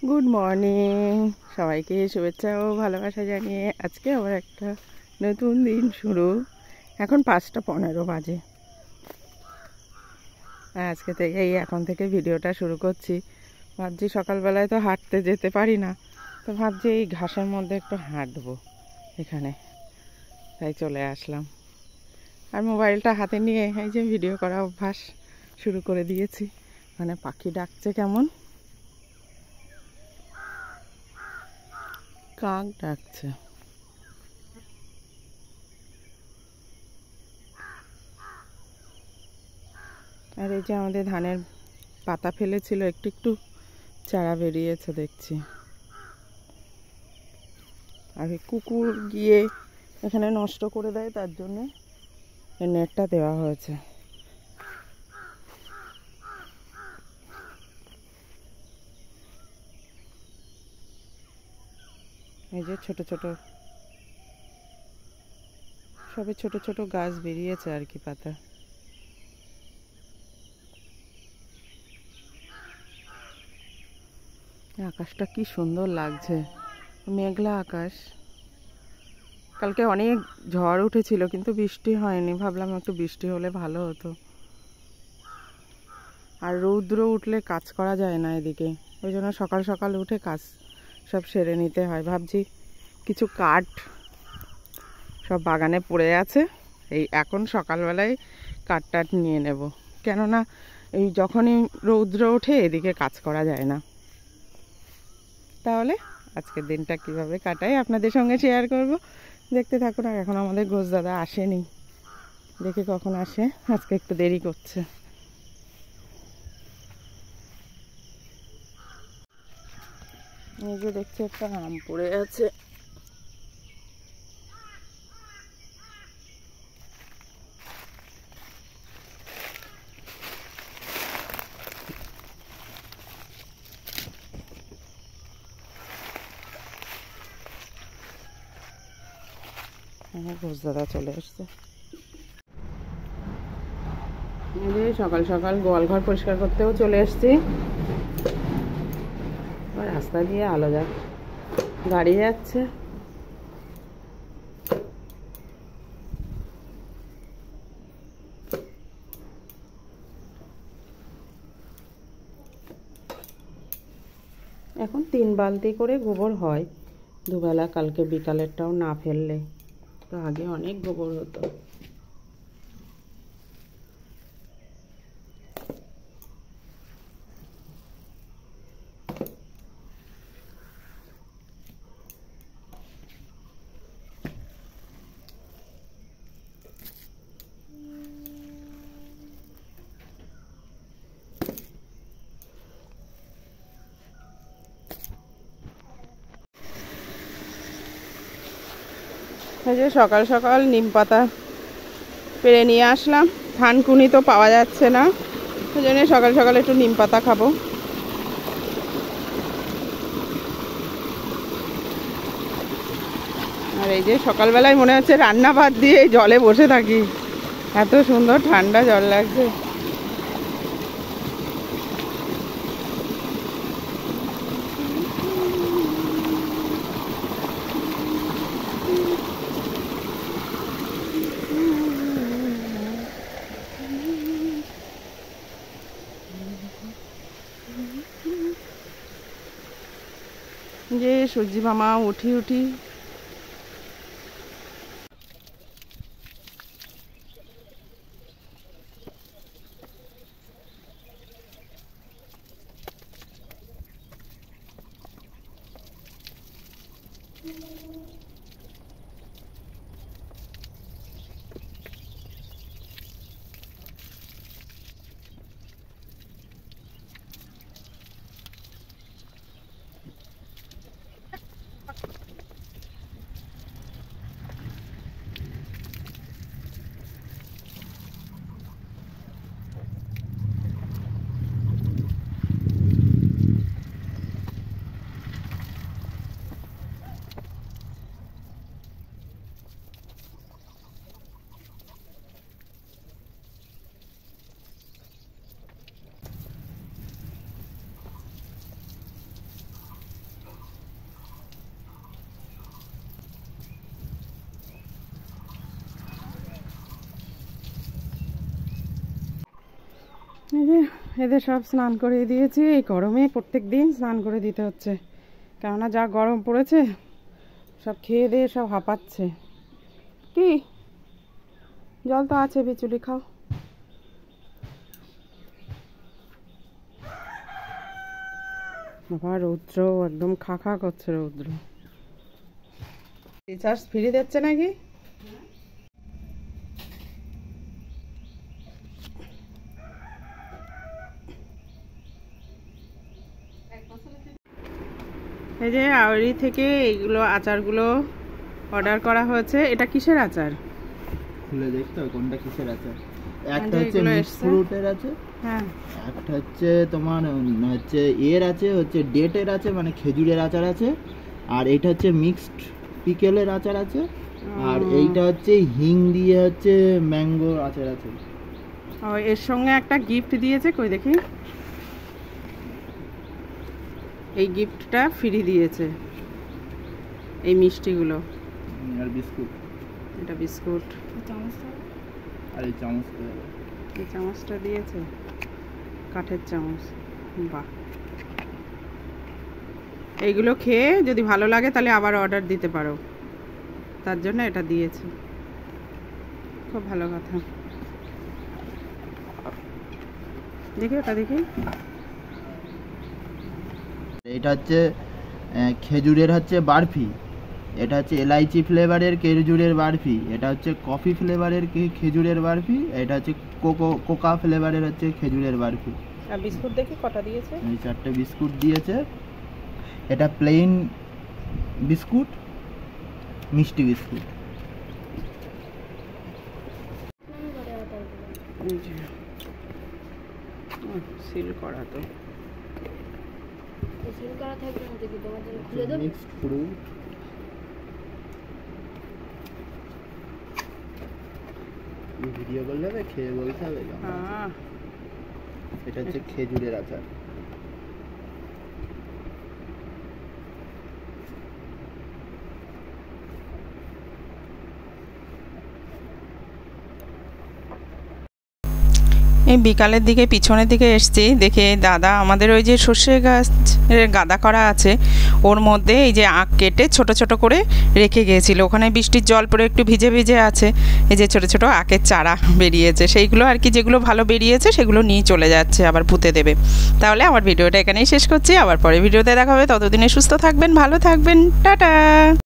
Good morning সবাইকে, শুভেচ্ছা ও ভালোবাসা জানিয়ে আজকে আবার একটা নতুন দিন শুরু। এখন 5:15 বাজে। আজকে থেকেই এখন থেকে ভিডিওটা শুরু করছি। ভাবছি সকালবেলায় তো হাঁটতে যেতে পারি না, তো ভাবছি এই ঘাসের মধ্যে একটু হাঁটবো এখানে, তাই চলে আসলাম। আর মোবাইলটা হাতে নিয়ে এই যে ভিডিও করা অভ্যাস শুরু করে দিয়েছি। মানে পাখি ডাকছে, কেমন কাক ডাকছে। আর এই যে আমাদের ধানের পাতা ফেলেছিল, একটু একটু চারা বেরিয়েছে দেখছি। আর কুকুর গিয়ে এখানে নষ্ট করে দেয়, তার জন্য এই নেটটা দেওয়া হয়েছে। এই যে ছোট ছোট সবে ছোট ছোট গাছ বেরিয়েছে আর কি, পাতা। আকাশটা কি সুন্দর লাগছে, মেঘলা আকাশ। কালকে অনেক ঝড় উঠেছিল কিন্তু বৃষ্টি হয়নি, ভাবলাম একটু বৃষ্টি হলে ভালো হতো। আর রৌদ্র উঠলে কাজ করা যায় না এদিকে, ওই জন্য সকাল সকাল উঠে কাজ সব সেরে নিতে হয়। ভাবছি কিছু কাঠ সব বাগানে পড়ে আছে, এই এখন সকালবেলায় কাঠ টাট নিয়ে নেব। কেননা এই যখনই রৌদ্র ওঠে এদিকে কাজ করা যায় না। তাহলে আজকের দিনটা কিভাবে কাটাই আপনাদের সঙ্গে শেয়ার করব, দেখতে থাকুন। আর এখন আমাদের ঘোষ দাদা আসেনি, দেখে কখন আসে, আজকে একটু দেরি করছে। এই যে দেখছি একটা আম পড়ে আছে। ঘোষ দাদা চলে এসছে। সকাল সকাল গোয়াল ঘর পরিষ্কার করতেও চলে এসছি। রাস্তা দিয়ে আলো যাক, গাড়ি যাচ্ছে। এখন 3 বালতি করে গোবর হয় দুবেলা, কালকে বিকালেরটাও না ফেললে। তো আগে অনেক গোবর হতো। এই যে সকাল সকাল নিম পাতা পেড়ে নিয়ে আসলাম। থানকুনি তো পাওয়া যাচ্ছে না, ওই জন্য সকাল সকাল একটু নিম পাতা খাবো। আর এই যে সকালবেলায় মনে হচ্ছে রান্না ভাত দিয়ে জলে বসে থাকি, এত সুন্দর ঠান্ডা জল লাগছে। যে সূর্যি মামা উঠি উঠি এই যে এদের সব স্নান করে দিয়েছি। এই গরমে প্রত্যেক দিন স্নান করে দিতে হচ্ছে, কেননা যা গরম পড়েছে। সব খেয়ে দিয়ে সব হাঁপাচ্ছে। কি জল তো আছে, বিচুলি খাও। বাবা রৌদ্র একদম খা খা করছে রৌদ্র। রিচার্জ ফ্রি দিচ্ছে নাকি? এই যে আওয়ারি থেকে এইগুলো আচারগুলো অর্ডার করা হয়েছে। এটা কিসের আচার? খুলে দেখতে হবে কোনটা কিসের আচার। একটা হচ্ছে মিক্স ফ্রুটের আছে, হ্যাঁ, একটা হচ্ছে তোমার হচ্ছে এর আছে, হচ্ছে ডেটের আছে, মানে খেজুরের আচার আছে, আর এইটা হচ্ছে মিক্সড পিকেলের আচার আছে, আর এইটা হচ্ছে হিং দিয়ে হচ্ছে ম্যাঙ্গো আচার আছে। ও, এর সঙ্গে একটা গিফট দিয়েছে, কই দেখি। এই গিফটটা ফ্রি দিয়েছে, এই মিষ্টিগুলো আর বিস্কুট। এটা বিস্কুট আর এই চামচটা, এই চামচটা দিয়েছে, কাঠের চামচ। বাহ, এইগুলো খেয়ে যদি ভালো লাগে তাহলে আবার অর্ডার দিতে পারো, তার জন্য এটা দিয়েছে। খুব ভালো কথা। দেখি ওটা দেখি। এটা হচ্ছে খেজুরের হচ্ছে বারফি, এটা হচ্ছে এলাইচি ফ্লেভারের খেজুরের বারফি, এটা হচ্ছে কফি ফ্লেভারের খেজুরের বারফি, এটা হচ্ছে কোকা ফ্লেভারের হচ্ছে খেজুরের বারফি। আর বিস্কুট দেখি কটা দিয়েছে। এই 4টে বিস্কুট দিয়েছে। এটা প্লেন বিস্কুট, মিষ্টি বিস্কুট। সিল করা, তো সিল করা থাকবে না দেখি তোমার জন্য খুলে দেব। মিক্সড ফ্রুট, ভিডিও করলে হবে, খেয়ে বলতে হবে। এটা হচ্ছে খেজুরের আচার। এই বিকালের দিকে পিছনের দিকে এসছি, দেখে দাদা আমাদের ওই যে সর্ষে গাছের গাদা করা আছে, ওর মধ্যে এই যে আখ কেটে ছোট ছোট করে রেখে গিয়েছিল। ওখানে বৃষ্টির জল পড়ে একটু ভিজে ভিজে আছে। এই যে ছোট ছোট আখের চারা বেরিয়েছে, সেইগুলো আর কি, যেগুলো ভালো বেরিয়েছে সেগুলো নিয়ে চলে যাচ্ছে, আবার পুঁতে দেবে। তাহলে আমার ভিডিওটা এখানেই শেষ করছি, আবার পরে ভিডিওতে দেখা হবে। ততদিনে সুস্থ থাকবেন, ভালো থাকবেন, টাটা।